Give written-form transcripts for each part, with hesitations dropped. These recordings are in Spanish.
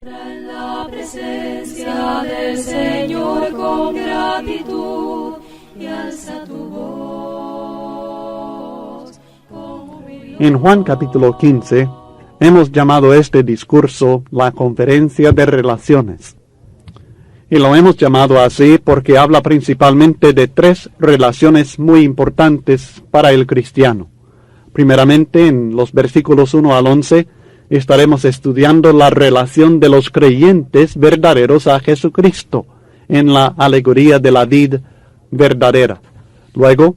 En la presencia del Señor con gratitud y alza tu voz. En Juan capítulo 15 hemos llamado este discurso la conferencia de relaciones. Y lo hemos llamado así porque habla principalmente de tres relaciones muy importantes para el cristiano. Primeramente, en los versículos 1 al 11, estaremos estudiando la relación de los creyentes verdaderos a Jesucristo en la alegoría de la vid verdadera. Luego,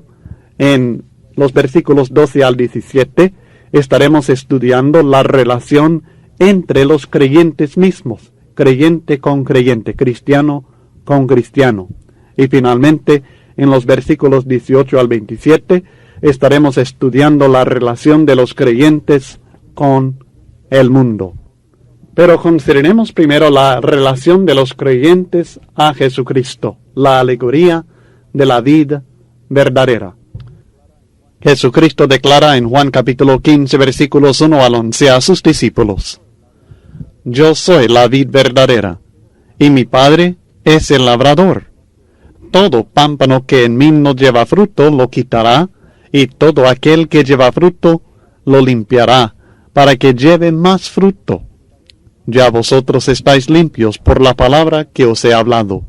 en los versículos 12 al 17, estaremos estudiando la relación entre los creyentes mismos, creyente con creyente, cristiano con cristiano. Y finalmente, en los versículos 18 al 27, estaremos estudiando la relación de los creyentes con el mundo. Pero consideremos primero la relación de los creyentes a Jesucristo, la alegoría de la vid verdadera. Jesucristo declara en Juan capítulo 15, versículos 1 al 11 a sus discípulos: Yo soy la vid verdadera, y mi Padre es el labrador. Todo pámpano que en mí no lleva fruto lo quitará, y todo aquel que lleva fruto lo limpiará, para que lleve más fruto. Ya vosotros estáis limpios por la palabra que os he hablado.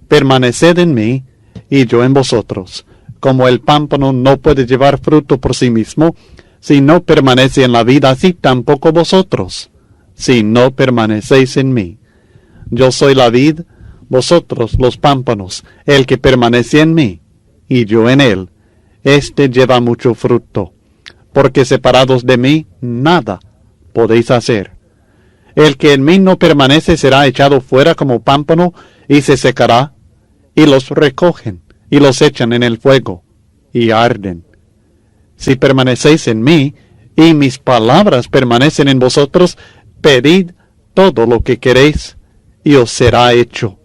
Permaneced en mí, y yo en vosotros. Como el pámpano no puede llevar fruto por sí mismo, si no permanece en la vid, así tampoco vosotros, si no permanecéis en mí. Yo soy la vid, vosotros los pámpanos. El que permanece en mí, y yo en él, éste lleva mucho fruto, porque separados de mí nada podéis hacer. El que en mí no permanece será echado fuera como pámpano y se secará, y los recogen y los echan en el fuego y arden. Si permanecéis en mí y mis palabras permanecen en vosotros, pedid todo lo que queréis y os será hecho.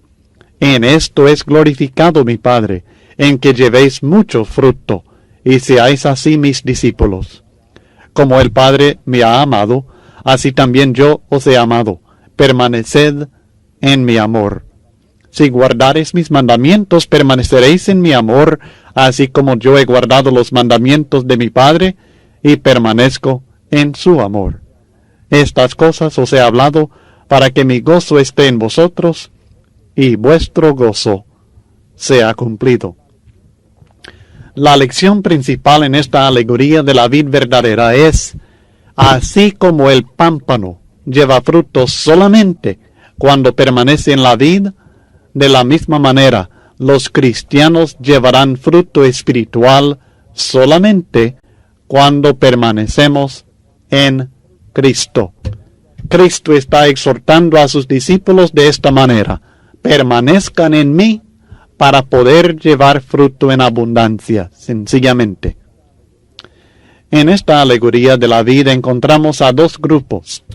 En esto es glorificado mi Padre, en que llevéis mucho fruto y seáis así mis discípulos. Como el Padre me ha amado, así también yo os he amado. Permaneced en mi amor. Si guardareis mis mandamientos, permaneceréis en mi amor, así como yo he guardado los mandamientos de mi Padre, y permanezco en su amor. Estas cosas os he hablado, para que mi gozo esté en vosotros, y vuestro gozo sea cumplido. La lección principal en esta alegoría de la vid verdadera es: así como el pámpano lleva fruto solamente cuando permanece en la vid, de la misma manera los cristianos llevarán fruto espiritual solamente cuando permanecemos en Cristo. Cristo está exhortando a sus discípulos de esta manera: permanezcan en mí para poder llevar fruto en abundancia, sencillamente. En esta alegoría de la vida encontramos a dos grupos.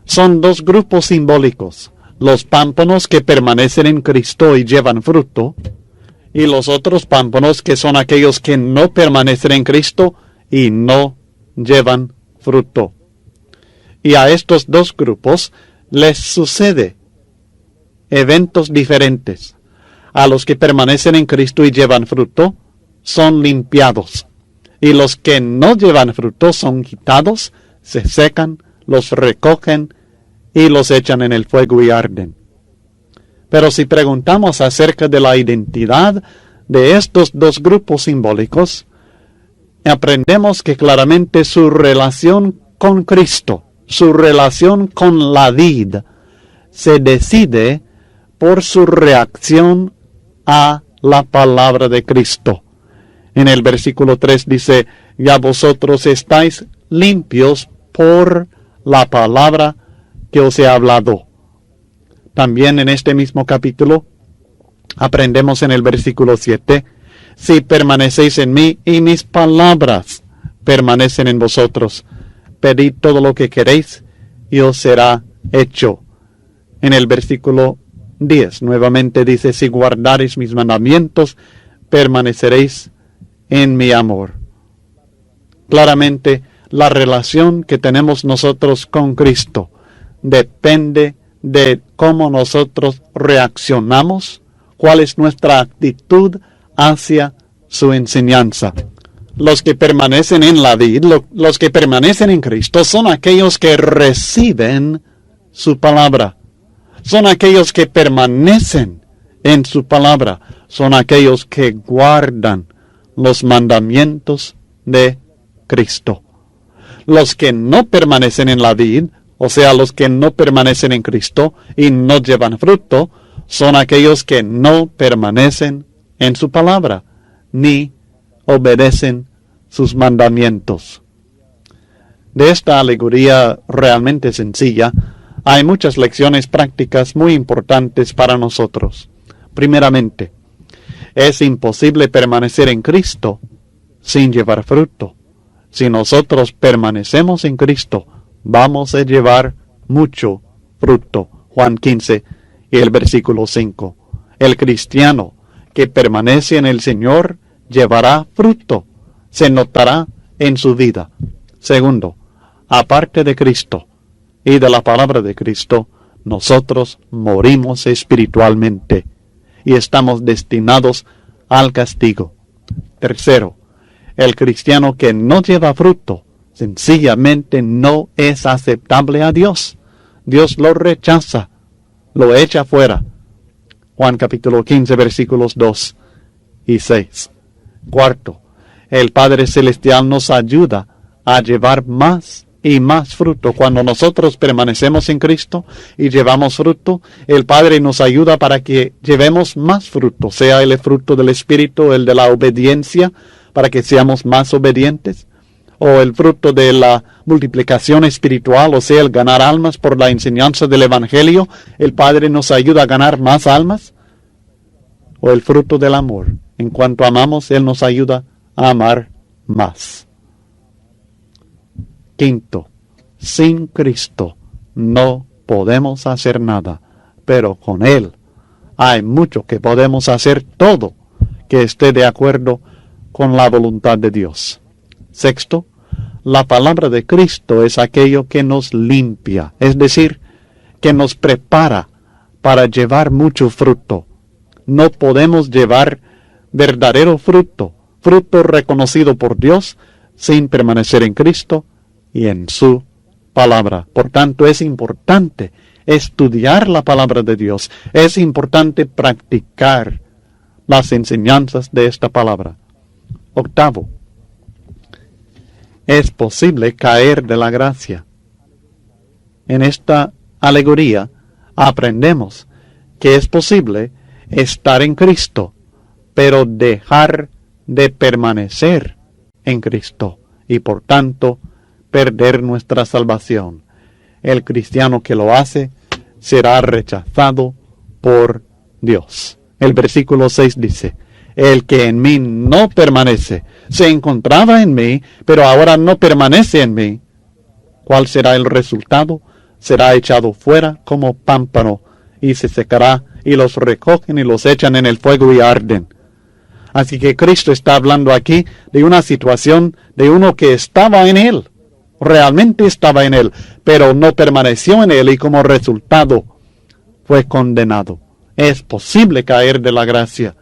Son dos grupos simbólicos: los pámpanos que permanecen en Cristo y llevan fruto, y los otros pámpanos que son aquellos que no permanecen en Cristo y no llevan fruto. Y a estos dos grupos les sucede eventos diferentes. A los que permanecen en Cristo y llevan fruto, son limpiados. Y los que no llevan fruto son quitados, se secan, los recogen y los echan en el fuego y arden. Pero si preguntamos acerca de la identidad de estos dos grupos simbólicos, aprendemos que claramente su relación con Cristo, su relación con la vid, se decide por su reacción a la palabra de Cristo. En el versículo 3 dice: ya vosotros estáis limpios por la palabra que os he hablado. También en este mismo capítulo aprendemos en el versículo 7: si permanecéis en mí y mis palabras permanecen en vosotros, pedid todo lo que queréis y os será hecho. En el versículo 10 nuevamente dice: si guardareis mis mandamientos, permaneceréis en mi amor. Claramente, la relación que tenemos nosotros con Cristo depende de cómo nosotros reaccionamos, cuál es nuestra actitud hacia su enseñanza. Los que permanecen en la vid, los que permanecen en Cristo, son aquellos que reciben su palabra. Son aquellos que permanecen en su palabra. Son aquellos que guardan los mandamientos de Cristo. Los que no permanecen en la vid, o sea, los que no permanecen en Cristo y no llevan fruto, son aquellos que no permanecen en su palabra, ni obedecen sus mandamientos. De esta alegoría realmente sencilla, hay muchas lecciones prácticas muy importantes para nosotros. Primeramente, es imposible permanecer en Cristo sin llevar fruto. Si nosotros permanecemos en Cristo, vamos a llevar mucho fruto. Juan 15 y el versículo 5. El cristiano que permanece en el Señor llevará fruto. Se notará en su vida. Segundo, aparte de Cristo y de la palabra de Cristo, nosotros morimos espiritualmente y estamos destinados al castigo. Tercero, el cristiano que no lleva fruto sencillamente no es aceptable a Dios. Dios lo rechaza, lo echa fuera. Juan capítulo 15 versículos 2 y 6. Cuarto, el Padre Celestial nos ayuda a llevar más y más fruto. Cuando nosotros permanecemos en Cristo y llevamos fruto, el Padre nos ayuda para que llevemos más fruto, sea el fruto del Espíritu, el de la obediencia, para que seamos más obedientes, o el fruto de la multiplicación espiritual, o sea, el ganar almas por la enseñanza del Evangelio. El Padre nos ayuda a ganar más almas, o el fruto del amor. En cuanto amamos, Él nos ayuda a amar más. Quinto, sin Cristo no podemos hacer nada, pero con Él hay mucho que podemos hacer, todo que esté de acuerdo con la voluntad de Dios. Sexto, la palabra de Cristo es aquello que nos limpia, es decir, que nos prepara para llevar mucho fruto. No podemos llevar verdadero fruto, fruto reconocido por Dios, sin permanecer en Cristo y en su palabra. Por tanto, es importante estudiar la palabra de Dios. Es importante practicar las enseñanzas de esta palabra. Octavo, es posible caer de la gracia. En esta alegoría aprendemos que es posible estar en Cristo, pero dejar de permanecer en Cristo y por tanto perder nuestra salvación. El cristiano que lo hace será rechazado por Dios. El versículo 6 dice: el que en mí no permanece, se encontraba en mí, pero ahora no permanece en mí. ¿Cuál será el resultado? Será echado fuera como pámpano y se secará, y los recogen y los echan en el fuego y arden. Así que Cristo está hablando aquí de una situación de uno que estaba en Él, realmente estaba en Él, pero no permaneció en Él y como resultado fue condenado. Es posible caer de la gracia.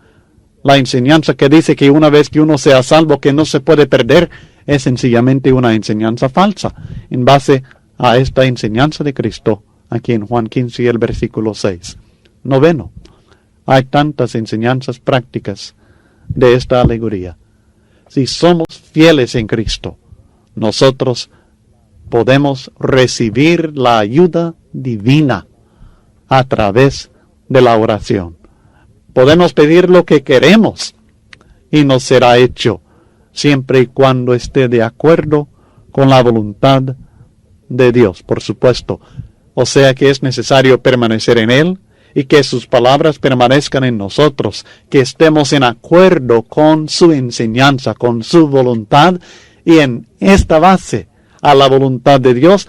La enseñanza que dice que una vez que uno sea salvo que no se puede perder es sencillamente una enseñanza falsa, en base a esta enseñanza de Cristo aquí en Juan 15 y el versículo 6. Noveno, hay tantas enseñanzas prácticas de esta alegoría. Si somos fieles en Cristo, nosotros podemos recibir la ayuda divina a través de la oración. Podemos pedir lo que queremos y nos será hecho, siempre y cuando esté de acuerdo con la voluntad de Dios, por supuesto. O sea que es necesario permanecer en Él y que sus palabras permanezcan en nosotros, que estemos en acuerdo con su enseñanza, con su voluntad, y en esta base a la voluntad de Dios,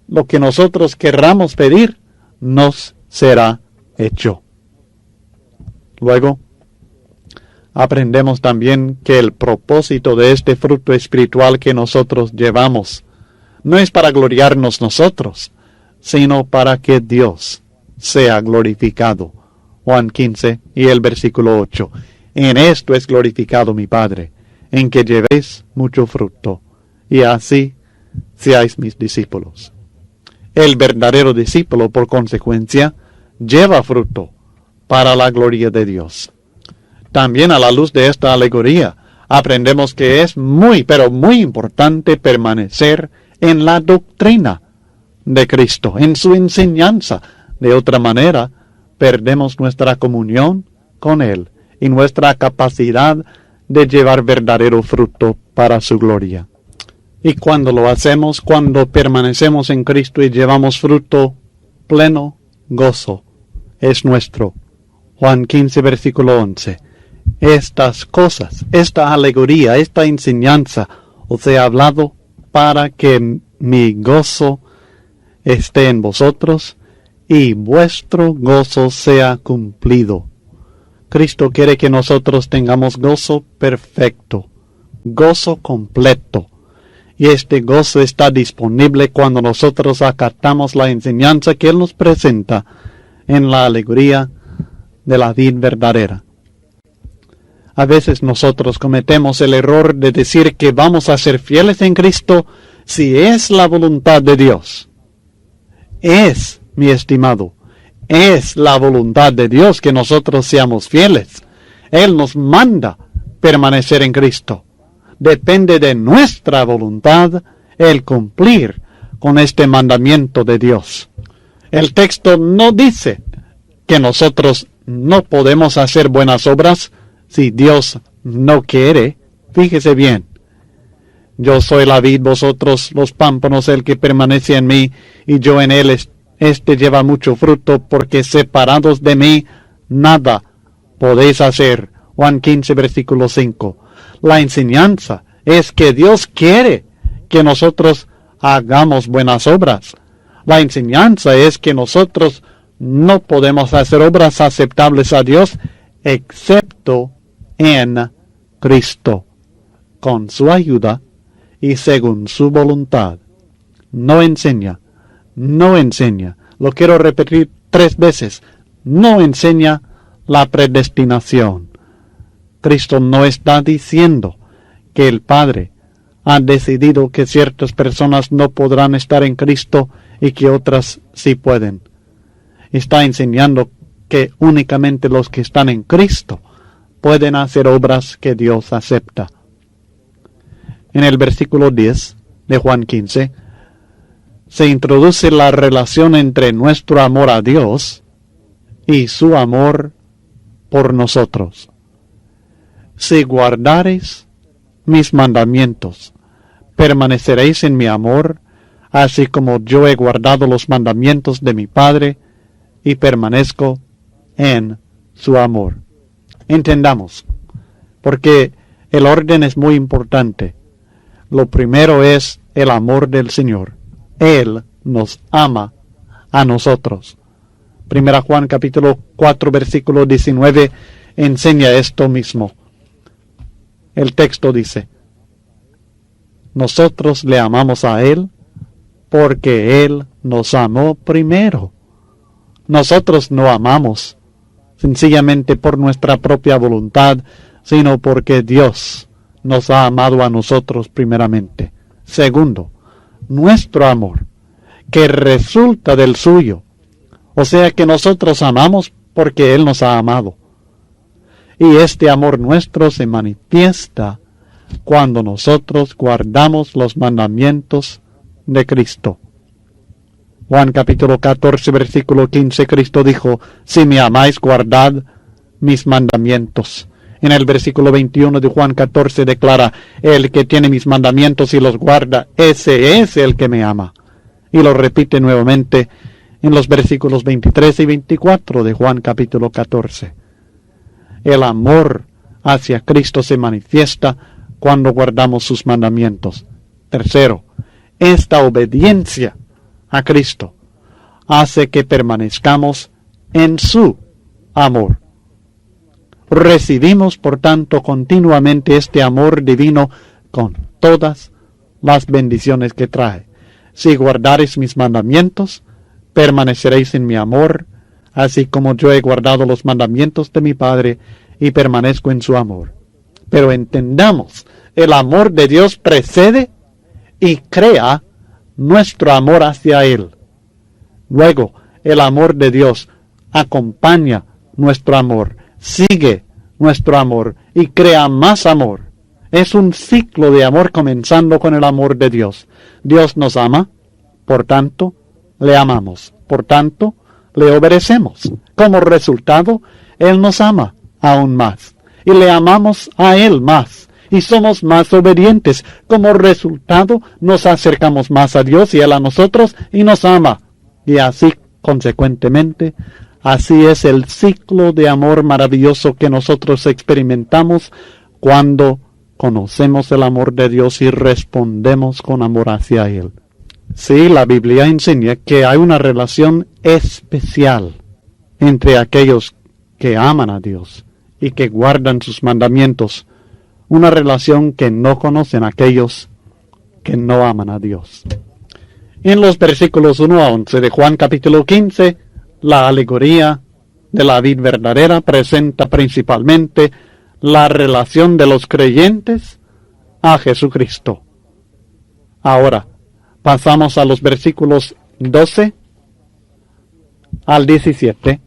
lo que nosotros querramos pedir nos será hecho. Luego, aprendemos también que el propósito de este fruto espiritual que nosotros llevamos no es para gloriarnos nosotros, sino para que Dios sea glorificado. Juan 15 y el versículo 8. En esto es glorificado mi Padre, en que llevéis mucho fruto, y así seáis mis discípulos. El verdadero discípulo, por consecuencia, lleva fruto para la gloria de Dios. También a la luz de esta alegoría, aprendemos que es muy, pero muy importante permanecer en la doctrina de Cristo, en su enseñanza. De otra manera, perdemos nuestra comunión con Él y nuestra capacidad de llevar verdadero fruto para su gloria. Y cuando lo hacemos, cuando permanecemos en Cristo y llevamos fruto, pleno gozo es nuestro. Juan 15, versículo 11. Estas cosas, esta alegoría, esta enseñanza, os he hablado para que mi gozo esté en vosotros y vuestro gozo sea cumplido. Cristo quiere que nosotros tengamos gozo perfecto, gozo completo. Y este gozo está disponible cuando nosotros acatamos la enseñanza que Él nos presenta en la alegoría de la vid verdadera. A veces nosotros cometemos el error de decir que vamos a ser fieles en Cristo si es la voluntad de Dios. Es, mi estimado, es la voluntad de Dios que nosotros seamos fieles. Él nos manda permanecer en Cristo. Depende de nuestra voluntad el cumplir con este mandamiento de Dios. El texto no dice que nosotros no podemos hacer buenas obras si Dios no quiere. Fíjese bien. Yo soy la vid, vosotros los pámpanos, el que permanece en mí y yo en él. Este lleva mucho fruto, porque separados de mí nada podéis hacer. Juan 15, versículo 5. La enseñanza es que Dios quiere que nosotros hagamos buenas obras. La enseñanza es que nosotros no podemos hacer obras aceptables a Dios excepto en Cristo, con su ayuda y según su voluntad. No enseña, lo quiero repetir 3 veces, no enseña la predestinación. Cristo no está diciendo que el Padre ha decidido que ciertas personas no podrán estar en Cristo y que otras sí pueden. Está enseñando que únicamente los que están en Cristo pueden hacer obras que Dios acepta. En el versículo 10 de Juan 15 se introduce la relación entre nuestro amor a Dios y su amor por nosotros. Si guardareis mis mandamientos, permaneceréis en mi amor, así como yo he guardado los mandamientos de mi Padre y permanezco en su amor. Entendamos, porque el orden es muy importante. Lo primero es el amor del Señor. Él nos ama a nosotros. 1 Juan capítulo 4 versículo 19 enseña esto mismo. El texto dice: nosotros le amamos a Él porque Él nos amó primero. Nosotros no amamos sencillamente por nuestra propia voluntad, sino porque Dios nos ha amado a nosotros primeramente. Segundo, nuestro amor, que resulta del suyo. O sea que nosotros amamos porque Él nos ha amado. Y este amor nuestro se manifiesta cuando nosotros guardamos los mandamientos de Cristo. Juan capítulo 14, versículo 15, Cristo dijo: si me amáis, guardad mis mandamientos. En el versículo 21 de Juan 14 declara: el que tiene mis mandamientos y los guarda, ese es el que me ama. Y lo repite nuevamente en los versículos 23 y 24 de Juan capítulo 14. El amor hacia Cristo se manifiesta cuando guardamos sus mandamientos. Tercero, esta obediencia a Cristo hace que permanezcamos en su amor. Recibimos, por tanto, continuamente este amor divino con todas las bendiciones que trae. Si guardareis mis mandamientos, permaneceréis en mi amor, así como yo he guardado los mandamientos de mi Padre y permanezco en su amor. Pero entendamos, el amor de Dios precede y crea nuestro amor hacia Él. Luego, el amor de Dios acompaña nuestro amor, sigue nuestro amor y crea más amor. Es un ciclo de amor comenzando con el amor de Dios. Dios nos ama, por tanto, le amamos. Por tanto, le obedecemos. Como resultado, Él nos ama aún más. Y le amamos a Él más. Y somos más obedientes. Como resultado, nos acercamos más a Dios y Él a nosotros y nos ama. Y así, consecuentemente, así es el ciclo de amor maravilloso que nosotros experimentamos cuando conocemos el amor de Dios y respondemos con amor hacia Él. Sí, la Biblia enseña que hay una relación especial entre aquellos que aman a Dios y que guardan sus mandamientos, una relación que no conocen aquellos que no aman a Dios. En los versículos 1 a 11 de Juan capítulo 15, la alegoría de la vid verdadera presenta principalmente la relación de los creyentes a Jesucristo. Ahora, pasamos a los versículos 12 al 17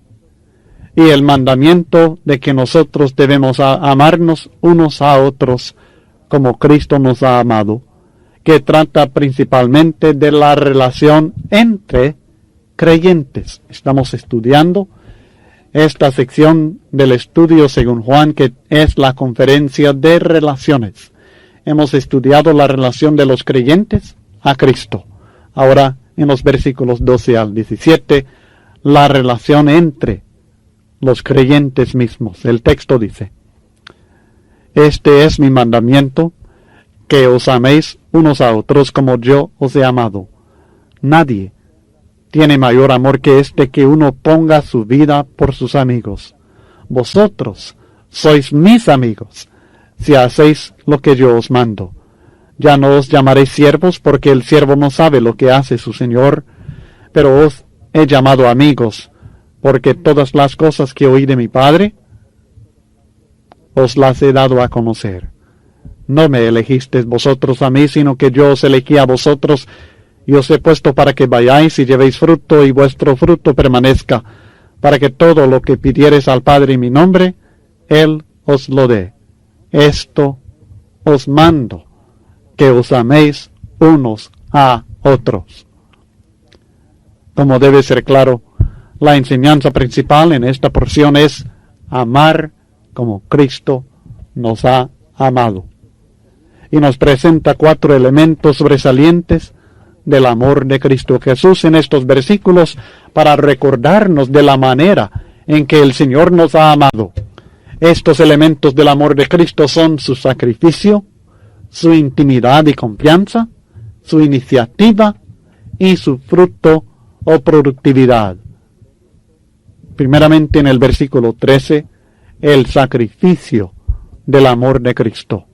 y el mandamiento de que nosotros debemos amarnos unos a otros como Cristo nos ha amado, que trata principalmente de la relación entre creyentes. Estamos estudiando esta sección del estudio según Juan, que es la conferencia de relaciones. Hemos estudiado la relación de los creyentes a Cristo. Ahora, en los versículos 12 al 17, la relación entre los creyentes mismos. El texto dice: Este es mi mandamiento, que os améis unos a otros como yo os he amado. Nadie tiene mayor amor que este, que uno ponga su vida por sus amigos. Vosotros sois mis amigos, si hacéis lo que yo os mando. Ya no os llamaréis siervos, porque el siervo no sabe lo que hace su señor, pero os he llamado amigos, porque todas las cosas que oí de mi Padre, os las he dado a conocer. No me elegisteis vosotros a mí, sino que yo os elegí a vosotros, y os he puesto para que vayáis y llevéis fruto, y vuestro fruto permanezca, para que todo lo que pidiereis al Padre en mi nombre, Él os lo dé. Esto os mando, que os améis unos a otros. Como debe ser claro, la enseñanza principal en esta porción es amar como Cristo nos ha amado. Y nos presenta 4 elementos sobresalientes del amor de Cristo Jesús en estos versículos para recordarnos de la manera en que el Señor nos ha amado. Estos elementos del amor de Cristo son su sacrificio, su intimidad y confianza, su iniciativa y su fruto o productividad. Primeramente, en el versículo 13, el sacrificio del amor de Cristo.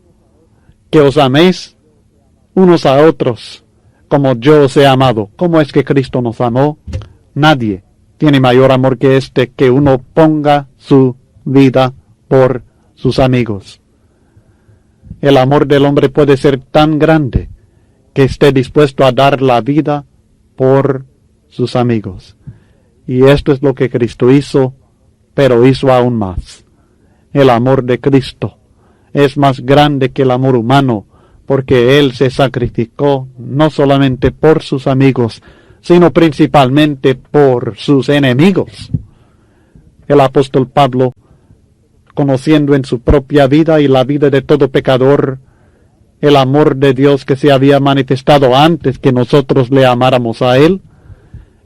Que os améis unos a otros como yo os he amado. ¿Cómo es que Cristo nos amó? Nadie tiene mayor amor que este, que uno ponga su vida por sus amigos. El amor del hombre puede ser tan grande que esté dispuesto a dar la vida por sus amigos. Y esto es lo que Cristo hizo, pero hizo aún más. El amor de Cristo es más grande que el amor humano, porque Él se sacrificó no solamente por sus amigos, sino principalmente por sus enemigos. El apóstol Pablo, conociendo en su propia vida y la vida de todo pecador el amor de Dios que se había manifestado antes que nosotros le amáramos a Él,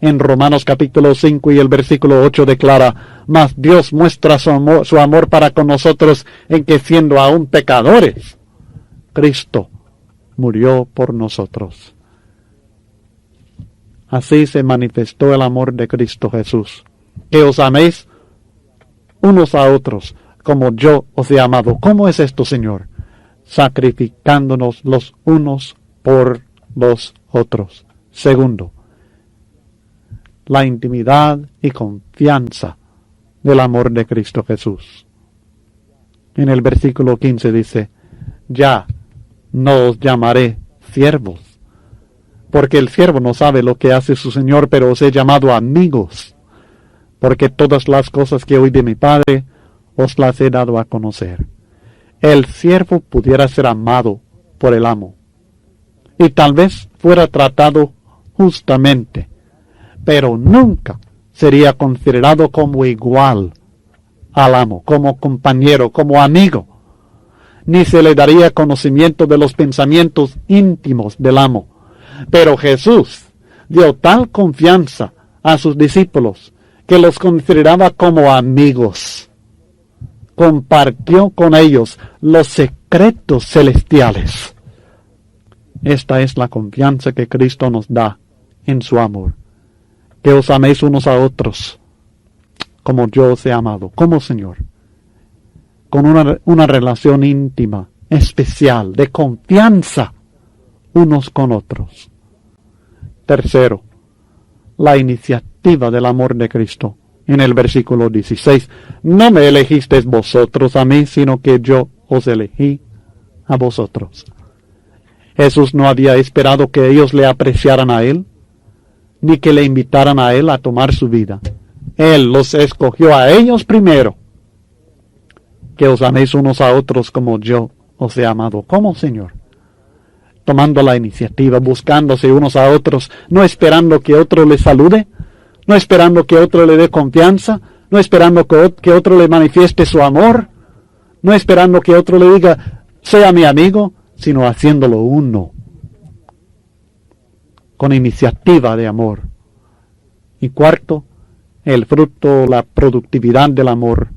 en Romanos capítulo 5 y el versículo 8 declara: mas Dios muestra su amor para con nosotros en que, siendo aún pecadores, Cristo murió por nosotros. Así se manifestó el amor de Cristo Jesús. Que os améis unos a otros como yo os he amado. ¿Cómo es esto, Señor? Sacrificándonos los unos por los otros. Segundo, la intimidad y confianza del amor de Cristo Jesús. En el versículo 15 dice, ya no os llamaré siervos, porque el siervo no sabe lo que hace su Señor, pero os he llamado amigos, porque todas las cosas que oí de mi Padre os las he dado a conocer. El siervo pudiera ser amado por el amo, y tal vez fuera tratado justamente, pero nunca sería considerado como igual al amo, como compañero, como amigo, ni se le daría conocimiento de los pensamientos íntimos del amo. Pero Jesús dio tal confianza a sus discípulos que los consideraba como amigos. Compartió con ellos los secretos celestiales. Esta es la confianza que Cristo nos da en su amor. Que os améis unos a otros, como yo os he amado, como Señor. Con una relación íntima, especial, de confianza unos con otros. Tercero, la iniciativa del amor de Cristo. En el versículo 16, no me elegisteis vosotros a mí, sino que yo os elegí a vosotros. Jesús no había esperado que ellos le apreciaran a Él, ni que le invitaran a Él a tomar su vida. Él los escogió a ellos primero. Que os améis unos a otros como yo os he amado, como Señor. Tomando la iniciativa, buscándose unos a otros, no esperando que otro le salude, no esperando que otro le dé confianza, no esperando que otro le manifieste su amor, no esperando que otro le diga, sea mi amigo, sino haciéndolo uno, con iniciativa de amor. Y cuarto, el fruto, la productividad del amor.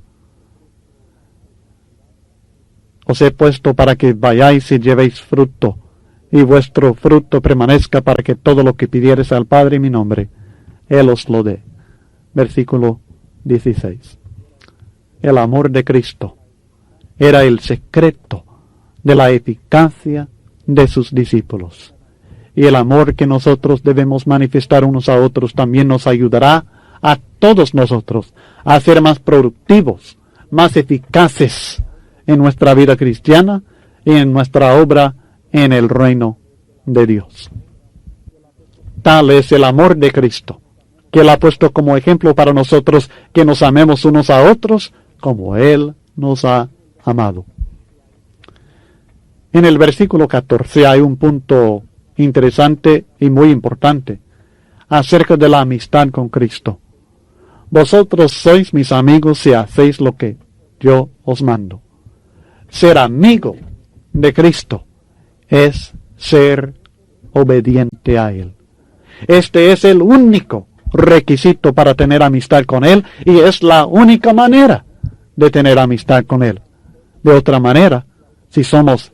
Os he puesto para que vayáis y llevéis fruto, y vuestro fruto permanezca, para que todo lo que pidiereis al Padre en mi nombre, Él os lo dé. Versículo 16. El amor de Cristo era el secreto de la eficacia de sus discípulos. Y el amor que nosotros debemos manifestar unos a otros también nos ayudará a todos nosotros a ser más productivos, más eficaces en nuestra vida cristiana y en nuestra obra en el reino de Dios. Tal es el amor de Cristo, que Él ha puesto como ejemplo para nosotros, que nos amemos unos a otros como Él nos ha amado. En el versículo 14 hay un punto interesante y muy importante acerca de la amistad con Cristo. Vosotros sois mis amigos si hacéis lo que yo os mando. Ser amigo de Cristo es ser obediente a Él. Este es el único requisito para tener amistad con Él, y es la única manera de tener amistad con Él. De otra manera, si somos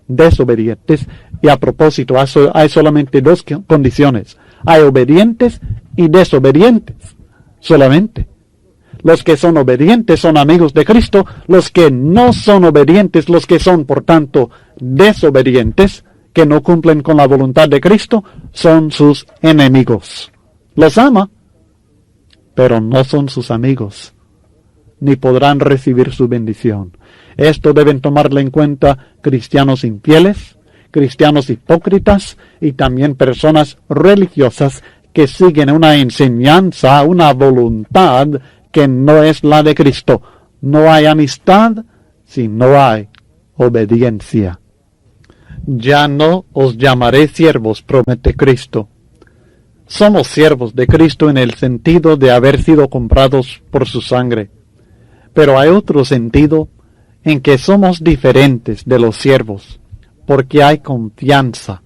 desobedientes, y a propósito, hay solamente dos condiciones: hay obedientes y desobedientes solamente. Los que son obedientes son amigos de Cristo. Los que no son obedientes, los que son por tanto desobedientes, que no cumplen con la voluntad de Cristo, son sus enemigos. Los ama, pero no son sus amigos, ni podrán recibir su bendición. Esto deben tomarlo en cuenta cristianos infieles, cristianos hipócritas y también personas religiosas que siguen una enseñanza, una voluntad que no es la de Cristo. No hay amistad si no hay obediencia. Ya no os llamaré siervos, promete Cristo. Somos siervos de Cristo en el sentido de haber sido comprados por su sangre. Pero hay otro sentido en que somos diferentes de los siervos, porque hay confianza,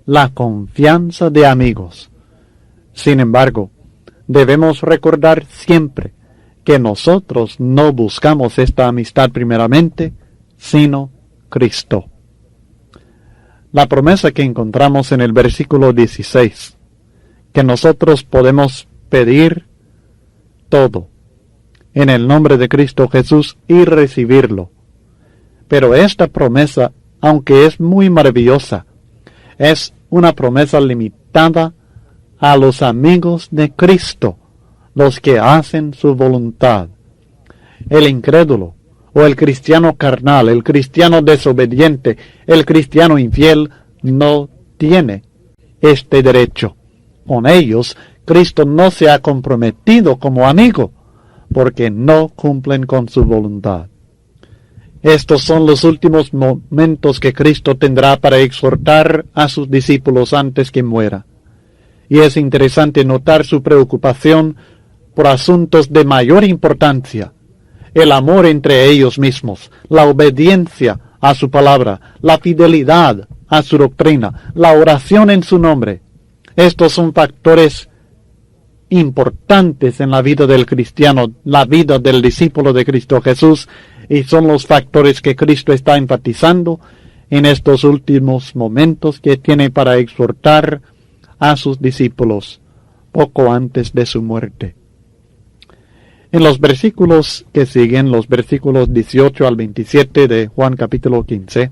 la confianza de amigos. Sin embargo, debemos recordar siempre que nosotros no buscamos esta amistad primeramente, sino Cristo. La promesa que encontramos en el versículo 16, que nosotros podemos pedir todo en el nombre de Cristo Jesús y recibirlo. Pero esta promesa, aunque es muy maravillosa, es una promesa limitada a los amigos de Cristo, los que hacen su voluntad. El incrédulo, o el cristiano carnal, el cristiano desobediente, el cristiano infiel, no tiene este derecho. Con ellos, Cristo no se ha comprometido como amigo, porque no cumplen con su voluntad. Estos son los últimos momentos que Cristo tendrá para exhortar a sus discípulos antes que muera. Y es interesante notar su preocupación por asuntos de mayor importancia: el amor entre ellos mismos, la obediencia a su palabra, la fidelidad a su doctrina, la oración en su nombre. Estos son factores importantes en la vida del cristiano, la vida del discípulo de Cristo Jesús, y son los factores que Cristo está enfatizando en estos últimos momentos que tiene para exhortar a sus discípulos poco antes de su muerte. En los versículos que siguen, los versículos 18 al 27 de Juan capítulo 15,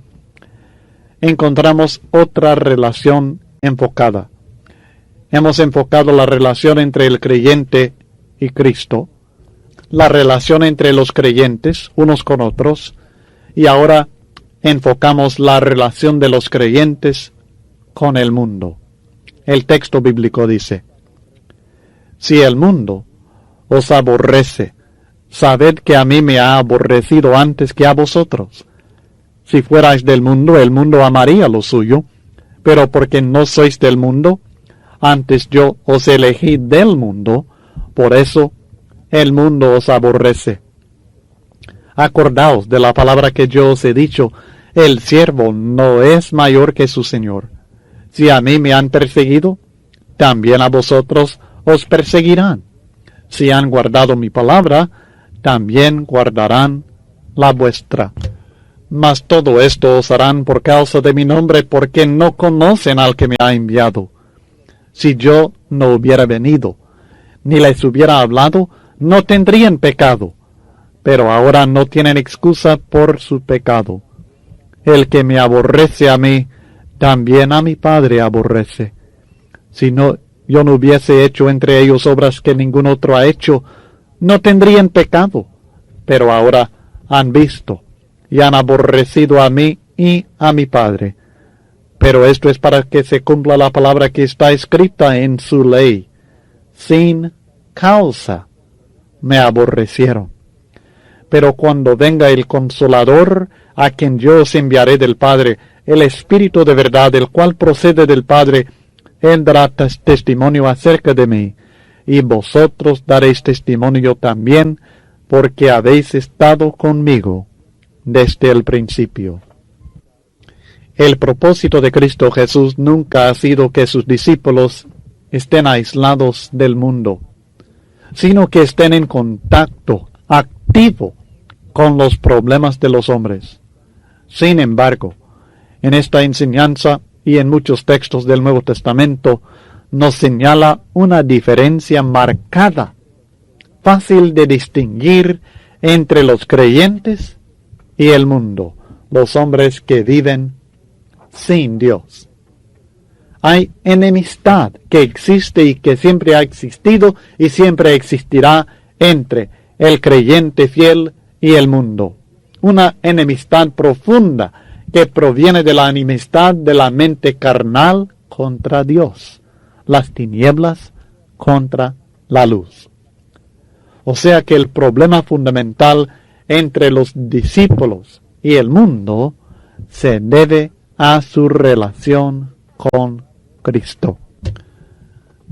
encontramos otra relación enfocada. Hemos enfocado la relación entre el creyente y Cristo, la relación entre los creyentes unos con otros, y ahora enfocamos la relación de los creyentes con el mundo. El texto bíblico dice: si el mundo os aborrece, sabed que a mí me ha aborrecido antes que a vosotros. Si fuerais del mundo, el mundo amaría lo suyo, pero porque no sois del mundo, antes yo os elegí del mundo, por eso el mundo os aborrece. Acordaos de la palabra que yo os he dicho: el siervo no es mayor que su señor. Si a mí me han perseguido, también a vosotros os perseguirán. Si han guardado mi palabra, también guardarán la vuestra. Mas todo esto os harán por causa de mi nombre, porque no conocen al que me ha enviado. Si yo no hubiera venido, ni les hubiera hablado, no tendrían pecado, pero ahora no tienen excusa por su pecado. El que me aborrece a mí, también a mi Padre aborrece. Si yo no hubiese hecho entre ellos obras que ningún otro ha hecho, no tendrían pecado, pero ahora han visto y han aborrecido a mí y a mi Padre. Pero esto es para que se cumpla la palabra que está escrita en su ley: sin causa me aborrecieron. Pero cuando venga el Consolador, a quien yo os enviaré del Padre, el Espíritu de verdad, el cual procede del Padre, Él dará testimonio acerca de mí, y vosotros daréis testimonio también, porque habéis estado conmigo desde el principio. El propósito de Cristo Jesús nunca ha sido que sus discípulos estén aislados del mundo, sino que estén en contacto activo con los problemas de los hombres. Sin embargo, en esta enseñanza y en muchos textos del Nuevo Testamento nos señala una diferencia marcada, fácil de distinguir entre los creyentes y el mundo, los hombres que viven sin Dios. Hay enemistad que existe y que siempre ha existido y siempre existirá entre el creyente fiel y el mundo. Una enemistad profunda que proviene de la enemistad de la mente carnal contra Dios, las tinieblas contra la luz. O sea que el problema fundamental entre los discípulos y el mundo se debe a su relación con Cristo.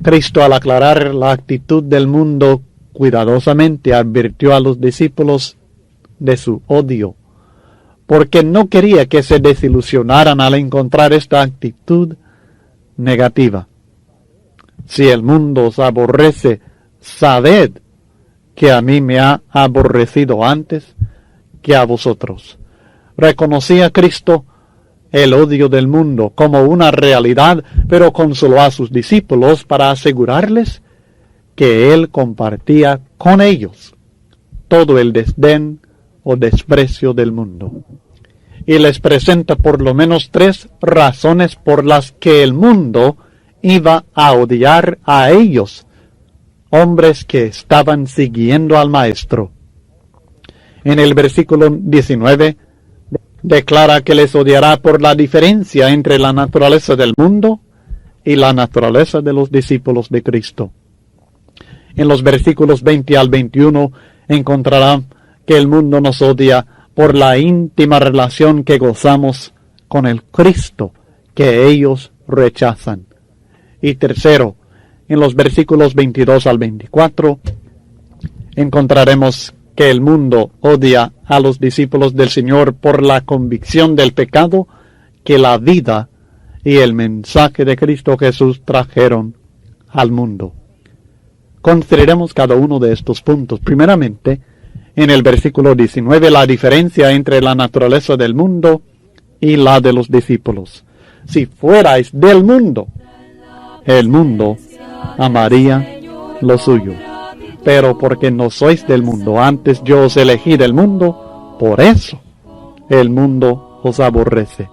Cristo, al aclarar la actitud del mundo, cuidadosamente advirtió a los discípulos de su odio, porque no quería que se desilusionaran al encontrar esta actitud negativa. Si el mundo os aborrece, sabed que a mí me ha aborrecido antes que a vosotros. Reconocía Cristo el odio del mundo como una realidad, pero consoló a sus discípulos para asegurarles que Él compartía con ellos todo el desdén o desprecio del mundo. Y les presenta por lo menos 3 razones por las que el mundo iba a odiar a ellos, hombres que estaban siguiendo al Maestro. En el versículo 19 declara que les odiará por la diferencia entre la naturaleza del mundo y la naturaleza de los discípulos de Cristo. En los versículos 20 al 21 encontrará que el mundo nos odia por la íntima relación que gozamos con el Cristo que ellos rechazan. Y tercero, en los versículos 22 al 24, encontraremos que el mundo odia a los discípulos del Señor por la convicción del pecado que la vida y el mensaje de Cristo Jesús trajeron al mundo. Consideremos cada uno de estos puntos. Primeramente, en el versículo 19, la diferencia entre la naturaleza del mundo y la de los discípulos. Si fuerais del mundo, el mundo amaría lo suyo. Pero porque no sois del mundo, antes yo os elegí del mundo, por eso el mundo os aborrece.